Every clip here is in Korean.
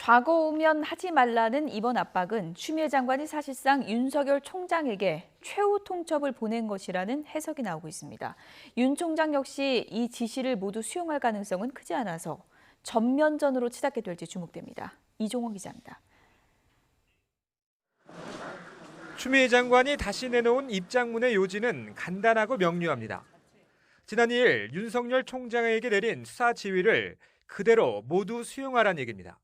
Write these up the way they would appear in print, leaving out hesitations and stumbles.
좌고우면 하지 말라는 이번 압박은 추미애 장관이 사실상 윤석열 총장에게 최후 통첩을 보낸 것이라는 해석이 나오고 있습니다. 윤 총장 역시 이 지시를 모두 수용할 가능성은 크지 않아서 전면전으로 치닫게 될지 주목됩니다. 이종원 기자입니다. 추미애 장관이 다시 내놓은 입장문의 요지는 간단하고 명료합니다. 지난 2일 윤석열 총장에게 내린 수사 지휘를 그대로 모두 수용하라는 얘기입니다.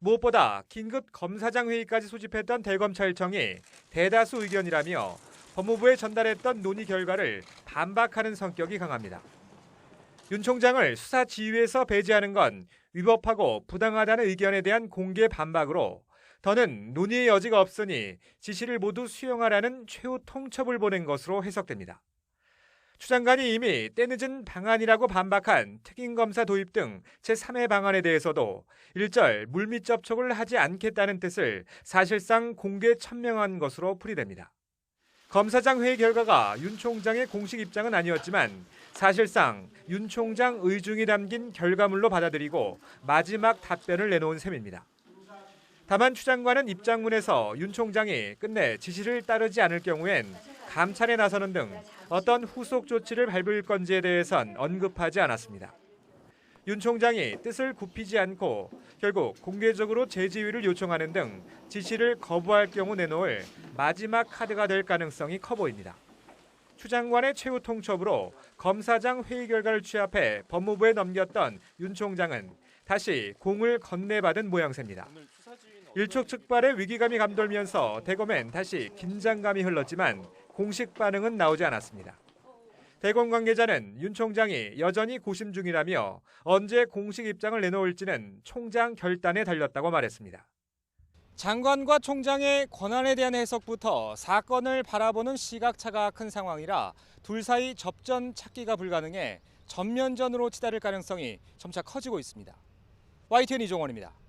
무엇보다 긴급 검사장 회의까지 소집했던 대검찰청이 대다수 의견이라며 법무부에 전달했던 논의 결과를 반박하는 성격이 강합니다. 윤 총장을 수사 지휘에서 배제하는 건 위법하고 부당하다는 의견에 대한 공개 반박으로 더는 논의의 여지가 없으니 지시를 모두 수용하라는 최후 통첩을 보낸 것으로 해석됩니다. 추 장관이 이미 때늦은 방안이라고 반박한 특임검사 도입 등 제3의 방안에 대해서도 일절 물밑 접촉을 하지 않겠다는 뜻을 사실상 공개 천명한 것으로 풀이됩니다. 검사장 회의 결과가 윤 총장의 공식 입장은 아니었지만 사실상 윤 총장 의중이 담긴 결과물로 받아들이고 마지막 답변을 내놓은 셈입니다. 다만 추 장관은 입장문에서 윤 총장이 끝내 지시를 따르지 않을 경우엔 감찰에 나서는 등 어떤 후속 조치를 밟을 건지에 대해선 언급하지 않았습니다. 윤 총장이 뜻을 굽히지 않고 결국 공개적으로 재지휘를 요청하는 등 지시를 거부할 경우 내놓을 마지막 카드가 될 가능성이 커 보입니다. 추 장관의 최후 통첩으로 검사장 회의 결과를 취합해 법무부에 넘겼던 윤 총장은 다시 공을 건네받은 모양새입니다. 일촉즉발의 위기감이 감돌면서 대검엔 다시 긴장감이 흘렀지만 공식 반응은 나오지 않았습니다. 대검 관계자는 윤 총장이 여전히 고심 중이라며 언제 공식 입장을 내놓을지는 총장 결단에 달렸다고 말했습니다. 장관과 총장의 권한에 대한 해석부터 사건을 바라보는 시각차가 큰 상황이라 둘 사이 접전 찾기가 불가능해 전면전으로 치달을 가능성이 점차 커지고 있습니다. YTN 이종원입니다.